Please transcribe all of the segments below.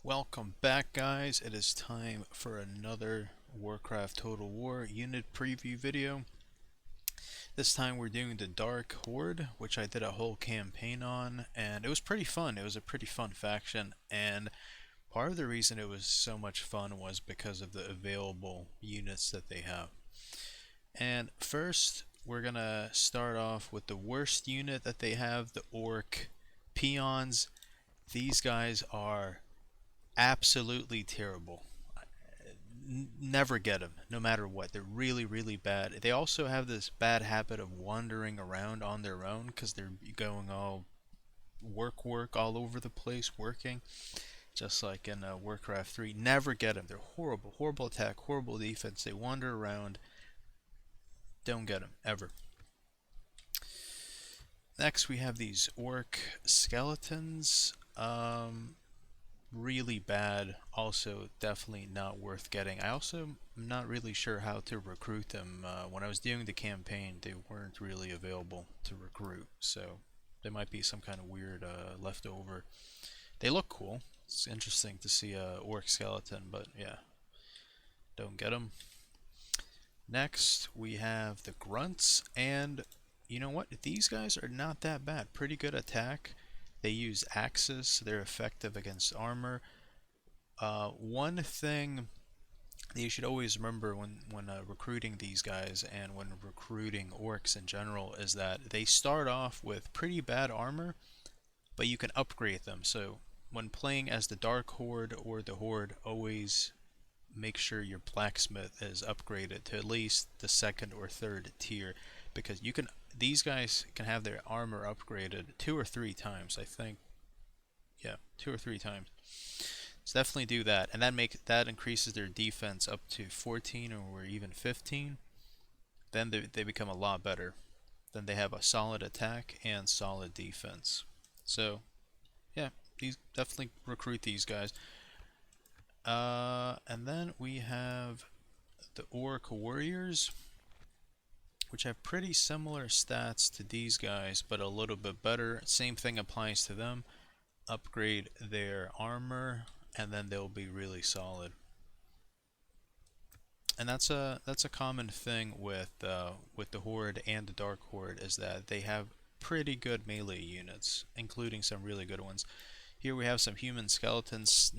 Welcome back, guys. It is time for another Warcraft Total War unit preview video. This time we're doing the Dark Horde, which I did a whole campaign on, and it was pretty fun. It was a pretty fun faction, and part of the reason it was so much fun was because of the available units that they have. And first, we're gonna start off with the worst unit that they have, the Orc Peons. These guys are absolutely terrible. Never get them, no matter what. They're really, really bad. They also have this bad habit of wandering around on their own because they're going all work all over the place, working, just like in Warcraft 3. Never get them. They're horrible. Horrible attack, horrible defense. They wander around. Don't get them, ever. Next, we have these Orc Skeletons. Really bad, also definitely not worth getting. I also am not really sure how to recruit them. When I was doing the campaign, they weren't really available to recruit, so there might be some kind of weird leftover. They look cool. It's interesting to see a orc skeleton, but yeah, don't get them. Next, we have the grunts, and you know what? These guys are not that bad. Pretty good attack. They use axes, so they're effective against armor. One thing that you should always remember when recruiting these guys and when recruiting orcs in general is that they start off with pretty bad armor, but you can upgrade them. So when playing as the Dark Horde or the Horde, always make sure your blacksmith is upgraded to at least the second or third tier, because these guys can have their armor upgraded 2 or 3 times, I think. Yeah, 2 or 3 times. So definitely do that, and that increases their defense up to 14 or even 15. Then they become a lot better. Then they have a solid attack and solid defense. So yeah, definitely recruit these guys. And then we have the Orc Warriors, which have pretty similar stats to these guys, but a little bit better. Same thing applies to them. Upgrade their armor, and then they'll be really solid. And that's a common thing with the Horde and the Dark Horde, is that they have pretty good melee units, including some really good ones. Here we have some human skeletons.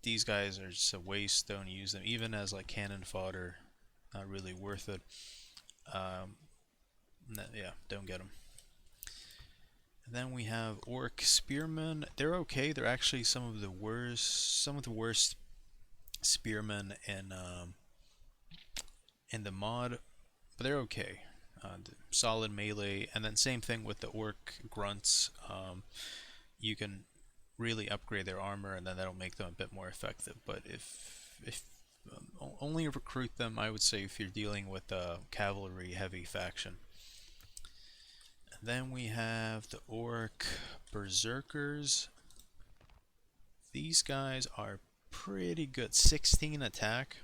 These guys are just a waste. Don't use them, even as like cannon fodder. Not really worth it. Yeah, don't get them. And then we have Orc Spearmen. They're okay. They're actually some of the worst spearmen in the mod, but they're okay. Solid melee, and then same thing with the Orc Grunts. You can really upgrade their armor, and then that'll make them a bit more effective. But if only recruit them, I would say, if you're dealing with a cavalry heavy faction. And then we have the Orc Berserkers. These guys are pretty good. 16 attack,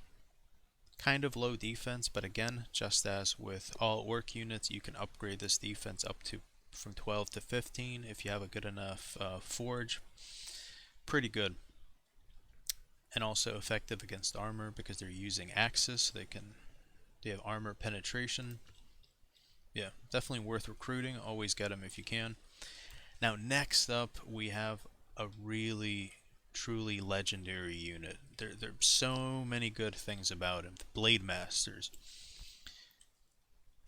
kind of low defense, but again, just as with all Orc units, you can upgrade this defense up to from 12 to 15 if you have a good enough forge. Pretty good. And also effective against armor because they're using axes, so they have armor penetration. Yeah, definitely worth recruiting. Always get them if you can. Now next up we have a really truly legendary unit. There are so many good things about him. The Blade Masters.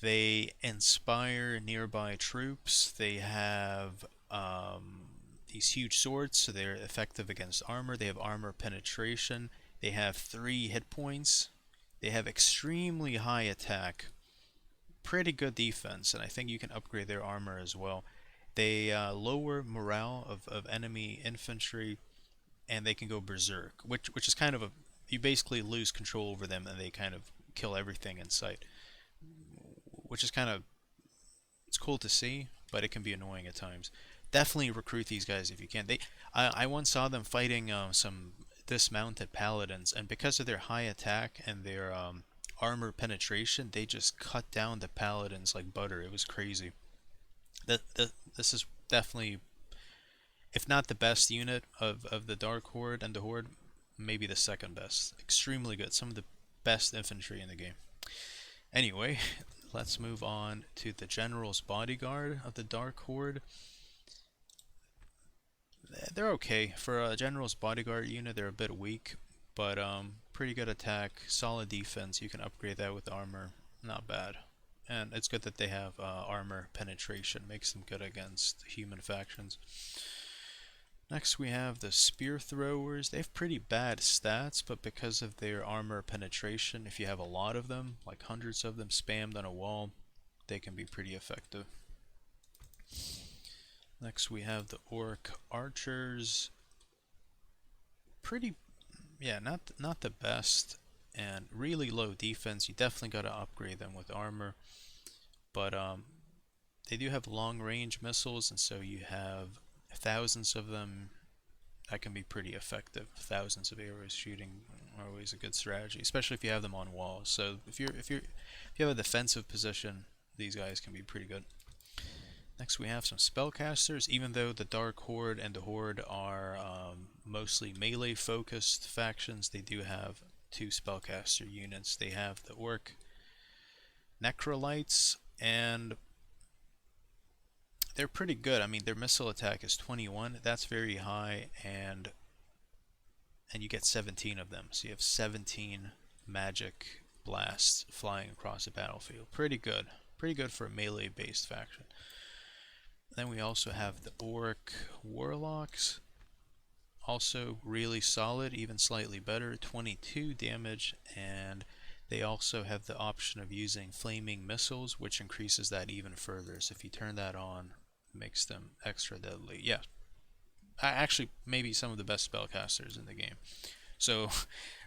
They inspire nearby troops. They have these huge swords, so they're effective against armor. They have armor penetration. They have 3 hit points. They have extremely high attack. Pretty good defense, and I think you can upgrade their armor as well. They lower morale of enemy infantry, and they can go berserk, which is kind of you basically lose control over them, and they kind of kill everything in sight, which is it's cool to see, but it can be annoying at times. Definitely recruit these guys if you can. I once saw them fighting some dismounted paladins, and because of their high attack and their armor penetration, they just cut down the paladins like butter. It was crazy. This is definitely, if not the best unit of the Dark Horde and the Horde, maybe the second best. Extremely good. Some of the best infantry in the game. Anyway, let's move on to the General's Bodyguard of the Dark Horde. They're okay. For a General's Bodyguard unit, they're a bit weak, but pretty good attack, solid defense. You can upgrade that with armor. Not bad. And it's good that they have armor penetration. Makes them good against human factions. Next we have the Spear Throwers. They have pretty bad stats, but because of their armor penetration, if you have a lot of them, like hundreds of them spammed on a wall, they can be pretty effective. Next we have the Orc Archers. Pretty, yeah, not the best, and really low defense. You definitely got to upgrade them with armor, but they do have long range missiles, and so you have thousands of them. That can be pretty effective. Thousands of arrows shooting are always a good strategy, especially if you have them on walls. So if you have a defensive position, these guys can be pretty good. Next we have some spellcasters. Even though the Dark Horde and the Horde are mostly melee focused factions, they do have two spellcaster units. They have the Orc Necrolytes, and they're pretty good. I mean, their missile attack is 21. That's very high, and you get 17 of them. So you have 17 magic blasts flying across the battlefield. Pretty good. Pretty good for a melee-based faction. Then we also have the Orc Warlocks. Also really solid, even slightly better. 22 damage, and they also have the option of using flaming missiles, which increases that even further. So if you turn that on, it makes them extra deadly. Yeah, actually maybe some of the best spellcasters in the game. So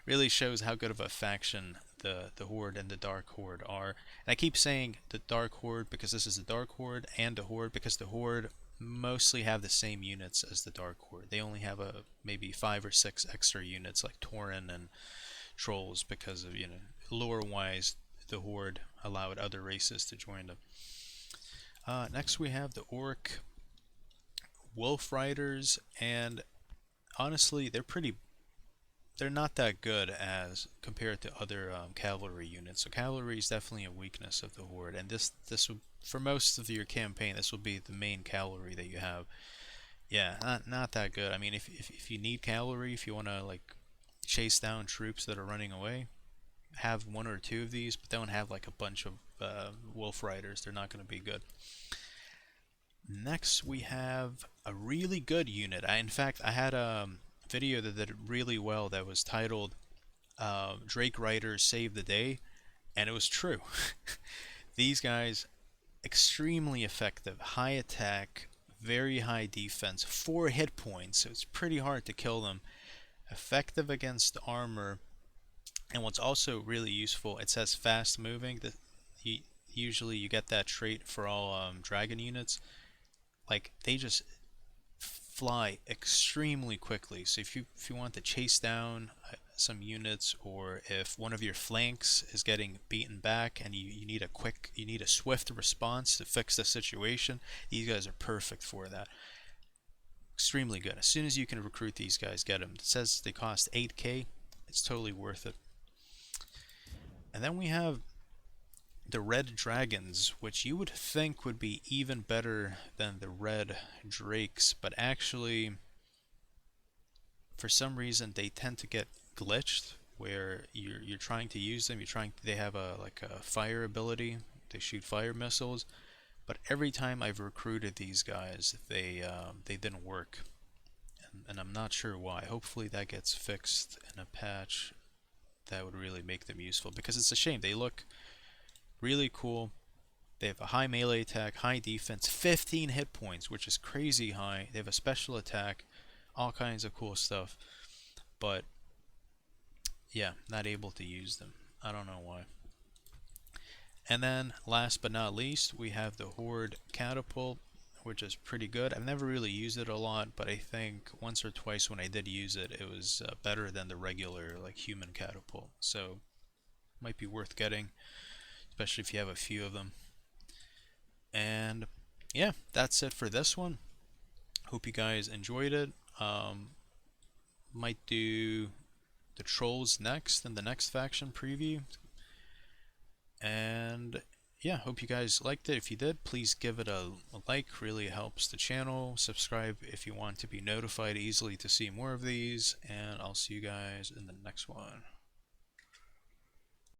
really shows how good of a faction the Horde and the Dark Horde are. And I keep saying the Dark Horde because this is the Dark Horde, and the Horde because the Horde mostly have the same units as the Dark Horde. They only have maybe 5 or 6 extra units like Tauren and Trolls because of, lore-wise, the Horde allowed other races to join them. Next we have the Orc Wolf Riders, and honestly they're not that good as compared to other cavalry units. So cavalry is definitely a weakness of the Horde, and this will, for most of your campaign, this will be the main cavalry that you have. Yeah, not that good. I mean, if you need cavalry, if you want to like chase down troops that are running away, have 1 or 2 of these, but don't have like a bunch of wolf riders. They're not going to be good. Next we have a really good unit. In fact, I had a video that did really well that was titled Drake Riders Save the Day, and it was true. These guys, extremely effective, high attack, very high defense, 4 hit points, so it's pretty hard to kill them. Effective against armor, and what's also really useful, it says fast moving. Usually you get that trait for all dragon units. Like, they just fly extremely quickly. So if you want to chase down some units, or if one of your flanks is getting beaten back and you need a swift response to fix the situation, these guys are perfect for that. Extremely good. As soon as you can recruit these guys, get them. It says they cost 8k. It's totally worth it. And then we have the Red Dragons, which you would think would be even better than the Red Drakes, but actually, for some reason, they tend to get glitched where you're trying to use them. They have a fire ability. They shoot fire missiles, but every time I've recruited these guys, they didn't work, and I'm not sure why. Hopefully that gets fixed in a patch. That would really make them useful, because it's a shame. They look really cool. They have a high melee attack, high defense, 15 hit points, which is crazy high. They have a special attack, all kinds of cool stuff. But yeah, not able to use them. I don't know why. And then last but not least, we have the Horde Catapult, which is pretty good. I've never really used it a lot, but I think once or twice when I did use it, it was better than the regular like human catapult. So might be worth getting, especially if you have a few of them. And yeah, that's it for this one. Hope you guys enjoyed it. Might do the trolls next in the next faction preview. And yeah, hope you guys liked it. If you did, please give it a like, really helps the channel. Subscribe if you want to be notified easily to see more of these, and I'll see you guys in the next one.